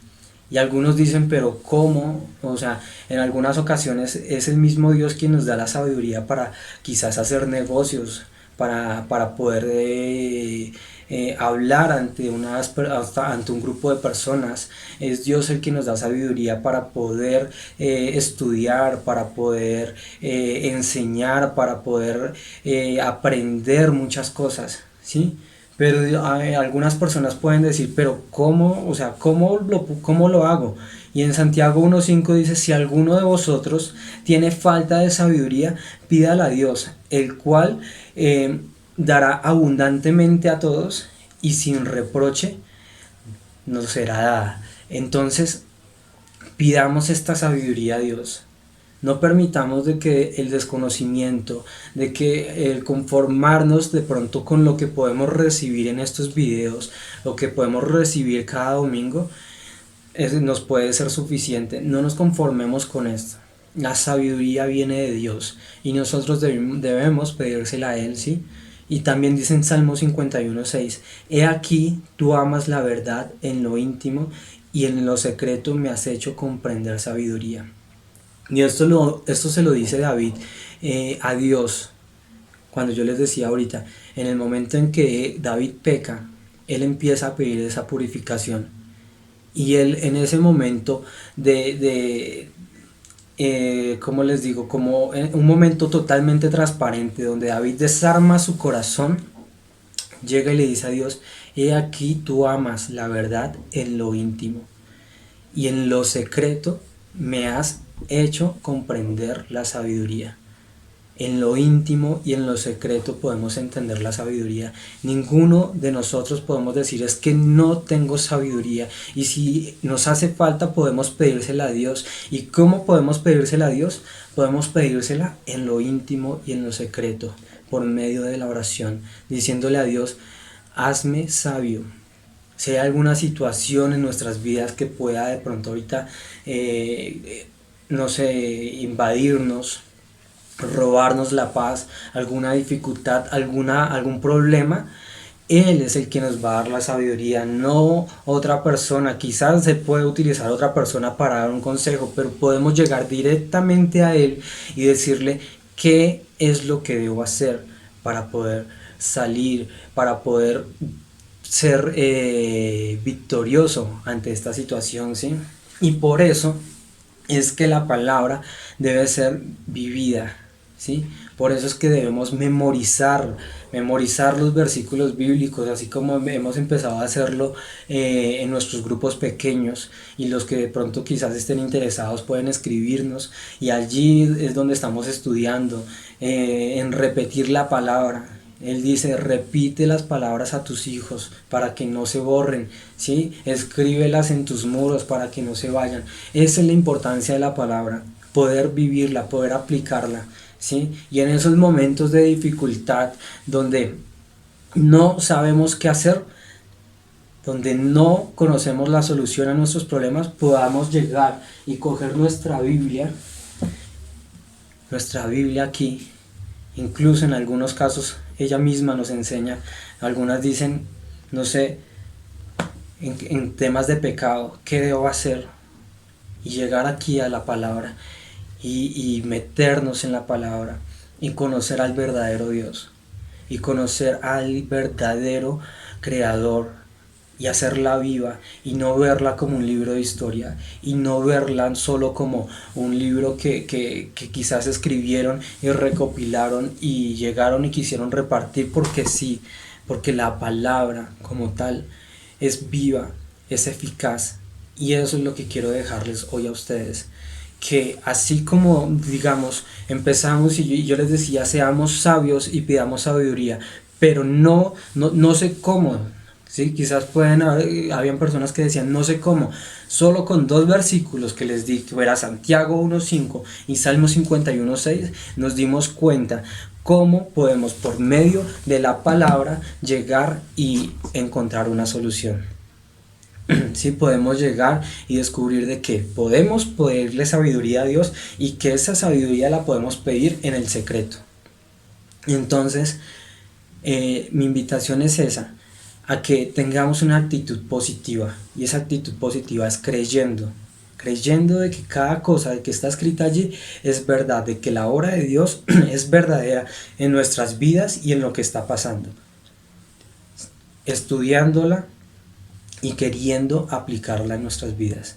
Y algunos dicen, pero ¿cómo? O sea, en algunas ocasiones es el mismo Dios quien nos da la sabiduría para quizás hacer negocios, para poder hablar ante un grupo de personas. Es Dios el que nos da sabiduría para poder estudiar, para poder enseñar, para poder aprender muchas cosas, ¿sí? Pero algunas personas pueden decir, pero ¿cómo? O sea, ¿cómo lo hago? Y en Santiago 1:5 dice, si alguno de vosotros tiene falta de sabiduría, pídala a Dios, el cual dará abundantemente a todos y sin reproche nos será dada. Entonces, pidamos esta sabiduría a Dios. No permitamos de que el desconocimiento, de que el conformarnos de pronto con lo que podemos recibir en estos videos, lo que podemos recibir cada domingo, nos puede ser suficiente. No nos conformemos con esto. La sabiduría viene de Dios y nosotros debemos pedírsela a Él, ¿sí? Y también dice en Salmo 51:6, he aquí tú amas la verdad en lo íntimo y en lo secreto me has hecho comprender sabiduría. Y esto se lo dice David a Dios. Cuando yo les decía ahorita, en el momento en que David peca, él empieza a pedir esa purificación. Y él en ese momento como les digo, como un momento totalmente transparente, donde David desarma su corazón, llega y le dice a Dios, he aquí tú amas la verdad en lo íntimo y en lo secreto me has hecho comprender la sabiduría. En lo íntimo y en lo secreto podemos entender la sabiduría. Ninguno de nosotros podemos decir es que no tengo sabiduría, y si nos hace falta podemos pedírsela a Dios. ¿Y cómo podemos pedírsela a Dios? Podemos pedírsela en lo íntimo y en lo secreto, por medio de la oración, diciéndole a Dios, hazme sabio. Si hay alguna situación en nuestras vidas que pueda de pronto ahorita no sé, invadirnos, robarnos la paz, alguna dificultad, algún problema, Él es el que nos va a dar la sabiduría, no otra persona. Quizás se puede utilizar otra persona para dar un consejo, pero podemos llegar directamente a Él y decirle qué es lo que debo hacer para poder salir, para poder ser victorioso ante esta situación, ¿sí? Y por eso es que la palabra debe ser vivida, ¿sí? Por eso es que debemos memorizar los versículos bíblicos, así como hemos empezado a hacerlo en nuestros grupos pequeños, y los que de pronto quizás estén interesados pueden escribirnos, y allí es donde estamos estudiando en repetir la palabra. Él dice: repite las palabras a tus hijos para que no se borren, ¿sí? Escríbelas en tus muros para que no se vayan. Esa es la importancia de la palabra, poder vivirla, poder aplicarla, ¿sí? Y en esos momentos de dificultad donde no sabemos qué hacer, donde no conocemos la solución a nuestros problemas, podamos llegar y coger nuestra Biblia aquí. Incluso en algunos casos ella misma nos enseña. Algunas dicen, no sé, en temas de pecado, ¿qué debo hacer? Y llegar aquí a la palabra y meternos en la palabra y conocer al verdadero Dios y conocer al verdadero Creador y hacerla viva, y no verla como un libro de historia, y no verla solo como un libro que quizás escribieron y recopilaron y llegaron y quisieron repartir porque sí, porque la palabra como tal es viva, es eficaz. Y eso es lo que quiero dejarles hoy a ustedes, que así como, digamos, empezamos y yo les decía, seamos sabios y pidamos sabiduría, pero no sé cómo. Sí, quizás habían personas que decían, no sé cómo, solo con 2 versículos que les di, que era Santiago 1:5 y Salmo 51:6, nos dimos cuenta cómo podemos por medio de la palabra llegar y encontrar una solución. Sí, podemos llegar y descubrir de que podemos pedirle sabiduría a Dios, y que esa sabiduría la podemos pedir en el secreto. Entonces, mi invitación es esa, a que tengamos una actitud positiva, y esa actitud positiva es creyendo de que cada cosa de que está escrita allí es verdad, de que la obra de Dios es verdadera en nuestras vidas y en lo que está pasando, estudiándola y queriendo aplicarla en nuestras vidas.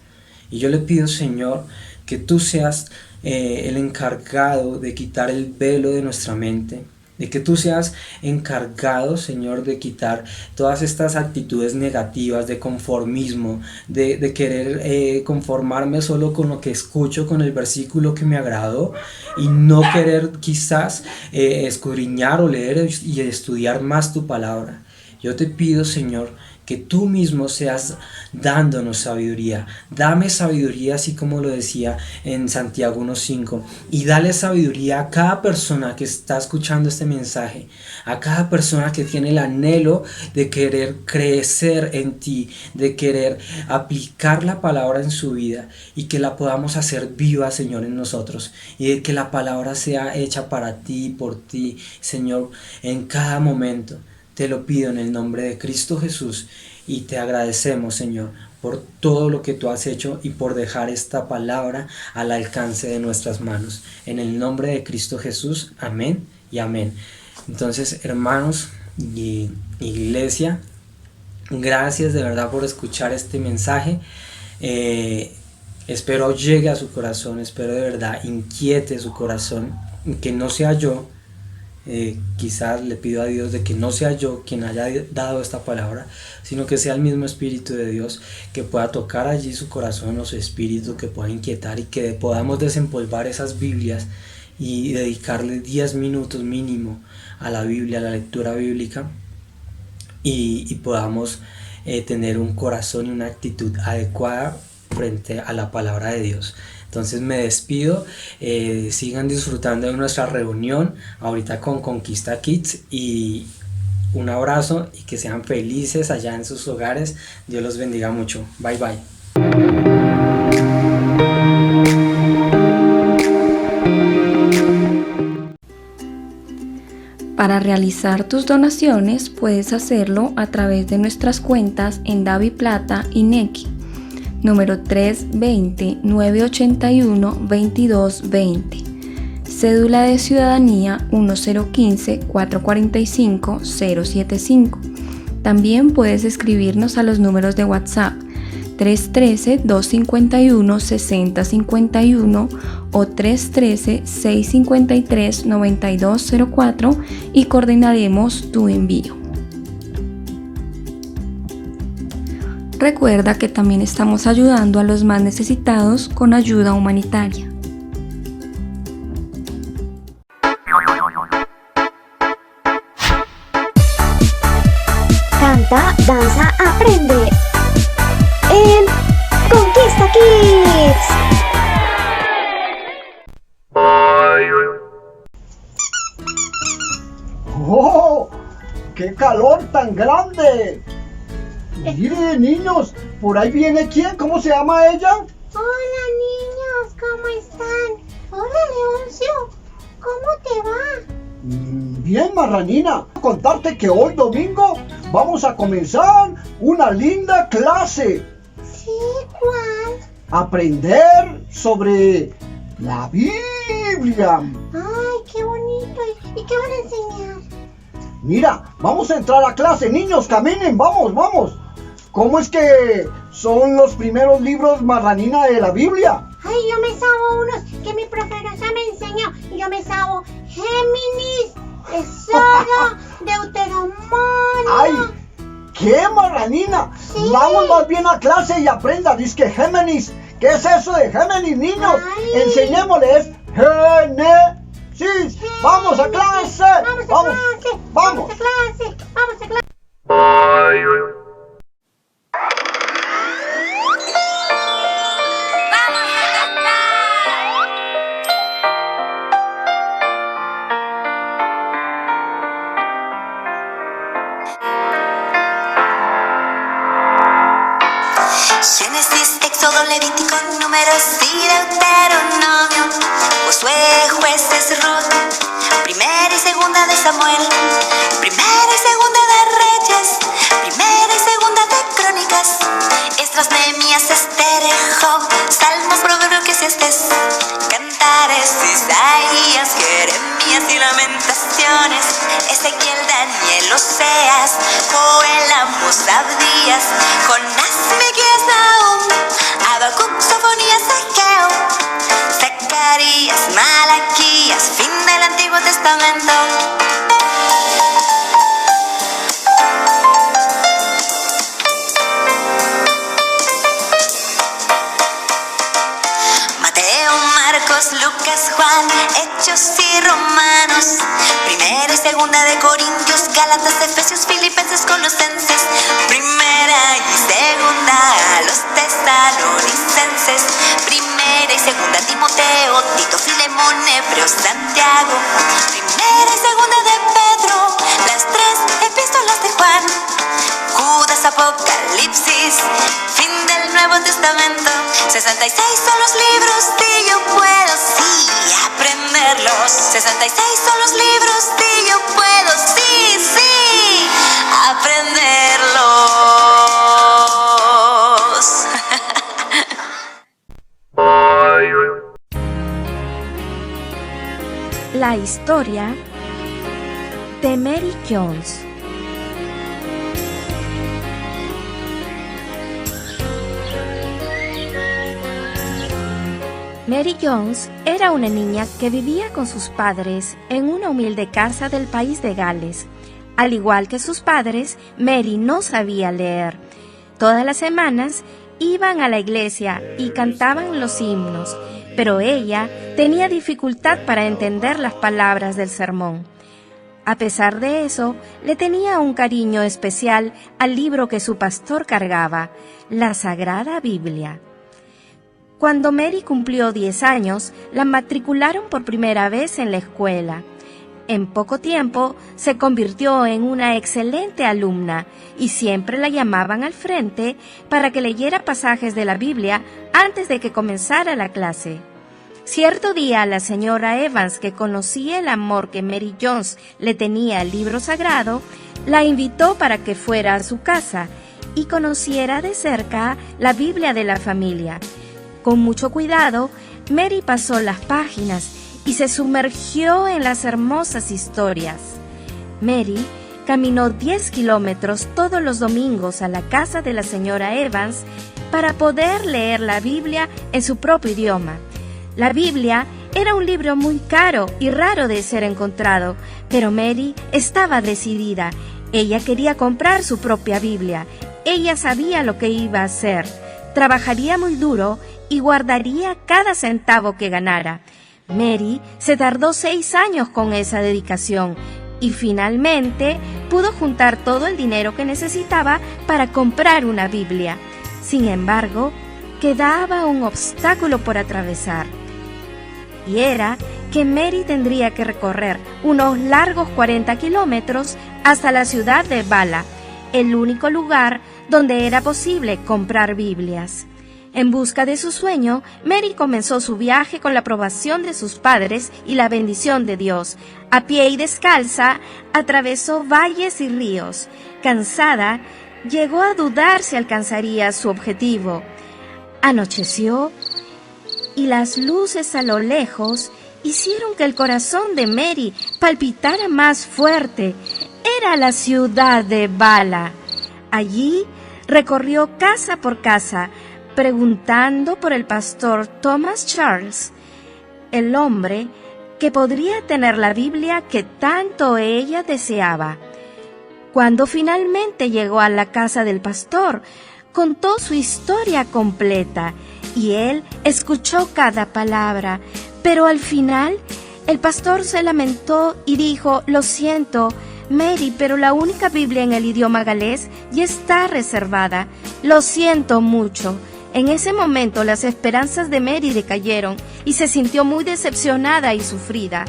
Y yo le pido, Señor, que tú seas el encargado de quitar el velo de nuestra mente, de que tú seas encargado, Señor, de quitar todas estas actitudes negativas de conformismo, de querer conformarme solo con lo que escucho, con el versículo que me agradó, y no querer quizás escudriñar o leer y estudiar más tu palabra. Yo te pido, Señor, que tú mismo seas dándonos sabiduría. Dame sabiduría, así como lo decía en Santiago 1:5, y dale sabiduría a cada persona que está escuchando este mensaje, a cada persona que tiene el anhelo de querer crecer en ti, de querer aplicar la palabra en su vida, y que la podamos hacer viva, Señor, en nosotros, y de que la palabra sea hecha para ti y por ti, Señor, en cada momento. Te lo pido en el nombre de Cristo Jesús, y te agradecemos, Señor, por todo lo que tú has hecho y por dejar esta palabra al alcance de nuestras manos. En el nombre de Cristo Jesús, amén y amén. Entonces, hermanos y iglesia, gracias de verdad por escuchar este mensaje. Espero llegue a su corazón, espero de verdad inquiete su corazón, que no sea yo. Quizás le pido a Dios de que no sea yo quien haya dado esta palabra, sino que sea el mismo Espíritu de Dios que pueda tocar allí su corazón o su espíritu, que pueda inquietar, y que podamos desempolvar esas Biblias y dedicarle 10 minutos mínimo a la Biblia, a la lectura bíblica, y podamos tener un corazón y una actitud adecuada frente a la palabra de Dios. Entonces me despido, sigan disfrutando de nuestra reunión ahorita con Conquista Kids, y un abrazo y que sean felices allá en sus hogares. Dios los bendiga mucho. Bye bye. Para realizar tus donaciones puedes hacerlo a través de nuestras cuentas en DaviPlata y Nequi, número 320-981-2220, cédula de ciudadanía 1015-445-075. También puedes escribirnos a los números de WhatsApp 313-251-6051 o 313-653-9204 y coordinaremos tu envío. Recuerda que también estamos ayudando a los más necesitados con ayuda humanitaria. Canta, danza, aprende en Conquista Kids. ¡Oh! ¡Qué calor tan grande! Miren, niños, por ahí viene quién, ¿cómo se llama ella? Hola niños, ¿cómo están? Hola Leoncio, ¿cómo te va? Bien, Marranina, contarte que hoy domingo vamos a comenzar una linda clase. Sí, ¿cuál? Aprender sobre la Biblia. Ay, qué bonito. ¿Y qué van a enseñar? Mira, vamos a entrar a clase, niños, caminen, vamos. ¿Cómo es que son los primeros libros, Marranina, de la Biblia? Ay, yo me sabo unos que mi profesora me enseñó. Yo me sabo Géminis, Éxodo, Deuteronomio. ¡Ay! ¿Qué, Marranina? Sí. Vamos más bien a clase y aprenda, dizque Géminis. ¿Qué es eso de Géminis, niños? Ay. Enseñémosles Génesis. ¡Vamos a clase! Vamos a clase. Génesis, Éxodo, Levítico, Números y Deuteronomio, Josué, Jueces, Ruth, Primera y Segunda de Samuel, Primera y Segunda de Reyes, Primera y Segunda de Crónicas, Esdras, Nehemías, Esther, Job, Salmos, Proverbios, Eclesiastés, Cantares, Isaías, Jeremías y Lamentaciones, Ezequiel, Daniel, Oseas, Joel, Amos, Abdías, Jonás, Miqueas, Nahum, Habacuc, Sofonías, Ageo, Zacarías, Malaquías, fin del Antiguo Testamento. Mateo, Marcos, Lucas, Juan, Hechos y Romanos, Primera y Segunda de Corintios, Gálatas, Efesios, Filipenses, Colosenses, Primera y Segunda a los Tesalonicenses, Primera y Segunda Timoteo, Tito, Filemón, Hebreos, Santiago, Primera y Segunda de Pedro, las tres epístolas de Juan, Judas, Apocalipsis, fin del Nuevo Testamento. 66 son los libros y yo puedo, sí, aprenderlos. 66 son los libros y yo puedo, sí, aprenderlos. La historia de Mary Jones. Mary Jones era una niña que vivía con sus padres en una humilde casa del país de Gales. Al igual que sus padres, Mary no sabía leer. Todas las semanas iban a la iglesia y cantaban los himnos, pero ella tenía dificultad para entender las palabras del sermón. A pesar de eso, le tenía un cariño especial al libro que su pastor cargaba, la Sagrada Biblia. Cuando Mary cumplió 10 años, la matricularon por primera vez en la escuela. En poco tiempo se convirtió en una excelente alumna y siempre la llamaban al frente para que leyera pasajes de la Biblia antes de que comenzara la clase. Cierto día, la señora Evans, que conocía el amor que Mary Jones le tenía al libro sagrado, la invitó para que fuera a su casa y conociera de cerca la Biblia de la familia. Con mucho cuidado, Mary pasó las páginas y se sumergió en las hermosas historias. Mary caminó 10 kilómetros todos los domingos a la casa de la señora Evans para poder leer la Biblia en su propio idioma. La Biblia era un libro muy caro y raro de ser encontrado, pero Mary estaba decidida. Ella quería comprar su propia Biblia. Ella sabía lo que iba a hacer. Trabajaría muy duro y guardaría cada centavo que ganara. Mary se tardó 6 años con esa dedicación y finalmente pudo juntar todo el dinero que necesitaba para comprar una Biblia. Sin embargo, quedaba un obstáculo por atravesar. Y era que Mary tendría que recorrer unos largos 40 kilómetros hasta la ciudad de Bala, el único lugar donde era posible comprar Biblias. En busca de su sueño, Mary comenzó su viaje con la aprobación de sus padres y la bendición de Dios. A pie y descalza, atravesó valles y ríos. Cansada, llegó a dudar si alcanzaría su objetivo. Anocheció y las luces a lo lejos hicieron que el corazón de Mary palpitara más fuerte. Era la ciudad de Bala. Allí recorrió casa por casa, preguntando por el pastor Thomas Charles, el hombre que podría tener la Biblia que tanto ella deseaba. Cuando finalmente llegó a la casa del pastor, contó su historia completa y él escuchó cada palabra, pero al final el pastor se lamentó y dijo: «Lo siento, Mary, pero la única Biblia en el idioma galés ya está reservada. Lo siento mucho». En ese momento las esperanzas de Mary decayeron y se sintió muy decepcionada y sufrida.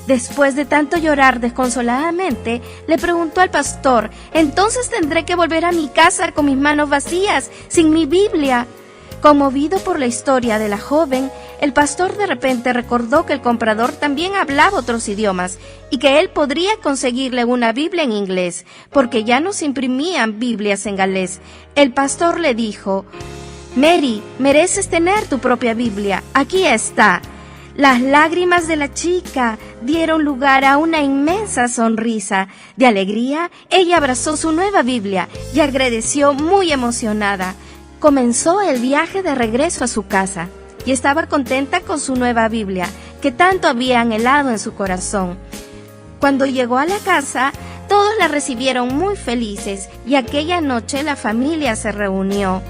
Después de tanto llorar desconsoladamente, le preguntó al pastor: «¿Entonces tendré que volver a mi casa con mis manos vacías, sin mi Biblia?». Conmovido por la historia de la joven, el pastor de repente recordó que el comprador también hablaba otros idiomas y que él podría conseguirle una Biblia en inglés, porque ya no se imprimían Biblias en galés. El pastor le dijo: «Mary, mereces tener tu propia Biblia. Aquí está». Las lágrimas de la chica dieron lugar a una inmensa sonrisa. De alegría, ella abrazó su nueva Biblia y agradeció muy emocionada. Comenzó el viaje de regreso a su casa y estaba contenta con su nueva Biblia, que tanto había anhelado en su corazón. Cuando llegó a la casa, todos la recibieron muy felices y aquella noche la familia se reunió.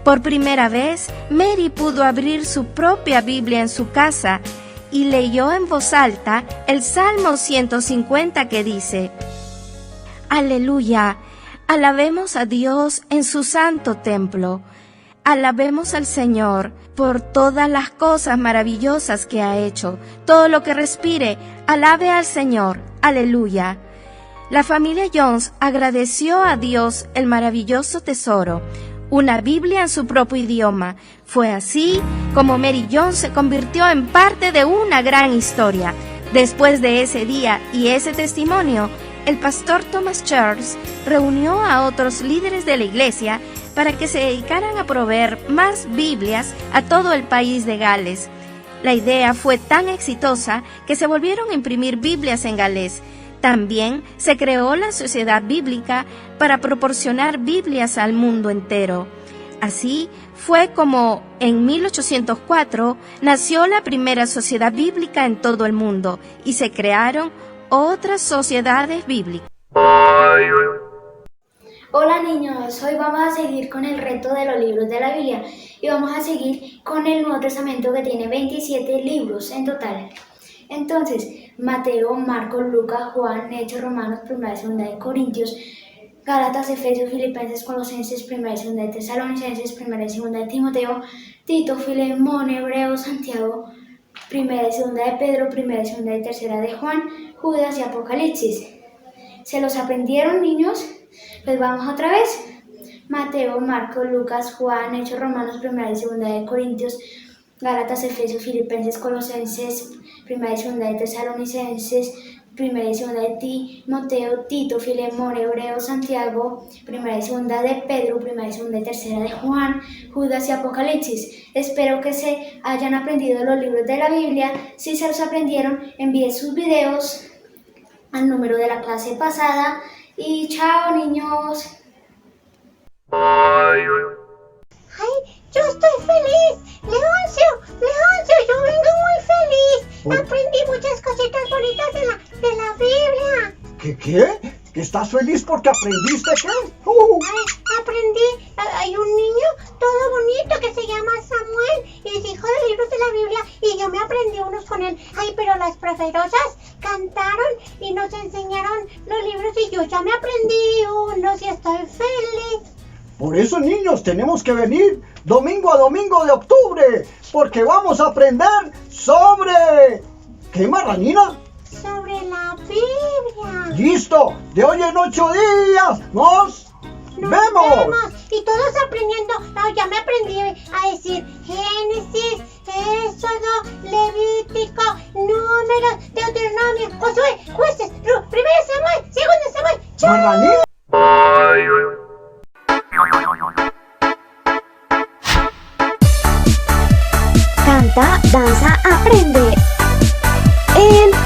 Por primera vez, Mary pudo abrir su propia Biblia en su casa y leyó en voz alta el Salmo 150 que dice: «Aleluya, alabemos a Dios en su santo templo. Alabemos al Señor por todas las cosas maravillosas que ha hecho. Todo lo que respire, alabe al Señor. Aleluya». La familia Jones agradeció a Dios el maravilloso tesoro, una Biblia en su propio idioma. Fue así como Mary Jones se convirtió en parte de una gran historia. Después de ese día y ese testimonio, el pastor Thomas Charles reunió a otros líderes de la iglesia para que se dedicaran a proveer más Biblias a todo el país de Gales. La idea fue tan exitosa que se volvieron a imprimir Biblias en galés. También se creó la Sociedad Bíblica para proporcionar Biblias al mundo entero. Así fue como en 1804 nació la primera sociedad bíblica en todo el mundo y se crearon otras sociedades bíblicas. Hola niños, hoy vamos a seguir con el reto de los libros de la Biblia y vamos a seguir con el Nuevo Testamento, que tiene 27 libros en total. Entonces, Mateo, Marcos, Lucas, Juan, Hechos, Romanos, 1 y 2 de Corintios, Gálatas, Efesios, Filipenses, Colosenses, 1 y 2 de Tesalonicenses, 1 y 2 de Timoteo, Tito, Filemón, Hebreos, Santiago, 1 y 2 de Pedro, 1 y 2 y 3 de Juan, Judas y Apocalipsis. ¿Se los aprendieron, niños? Pues vamos otra vez. Mateo, Marcos, Lucas, Juan, Hechos, Romanos, 1 y 2 de Corintios, Gálatas, Efesios, Filipenses, Colosenses, 1 y 2 de Tesalonicenses, 1 y 2 de Timoteo, Tito, Filemón, Hebreos, Santiago, 1 y 2 de Pedro, 1 y 2 y 3 de Juan, Judas y Apocalipsis. Espero que se hayan aprendido los libros de la Biblia. Si se los aprendieron, envíen sus videos al número de la clase pasada. Y chao, niños. Ay, ¿Qué? ¿Que estás feliz porque aprendiste qué? Ay, aprendí, hay un niño todo bonito que se llama Samuel y es hijo de libros de la Biblia y yo me aprendí unos con él. Ay, pero las profesas cantaron y nos enseñaron los libros y yo ya me aprendí unos y estoy feliz. Por eso, niños, tenemos que venir domingo a domingo de octubre, porque vamos a aprender sobre... ¿Qué, Marranina? Sobre la Biblia. ¡Listo! De hoy en 8 días nos vemos. Y todos aprendiendo. Ya me aprendí a decir Génesis, Éxodo, Levítico, Números, Deuteronomio, Josué, Jueces, Primero Samuel, Segundo Samuel. ¡Chao! Marranina. Canta, danza, aprende. En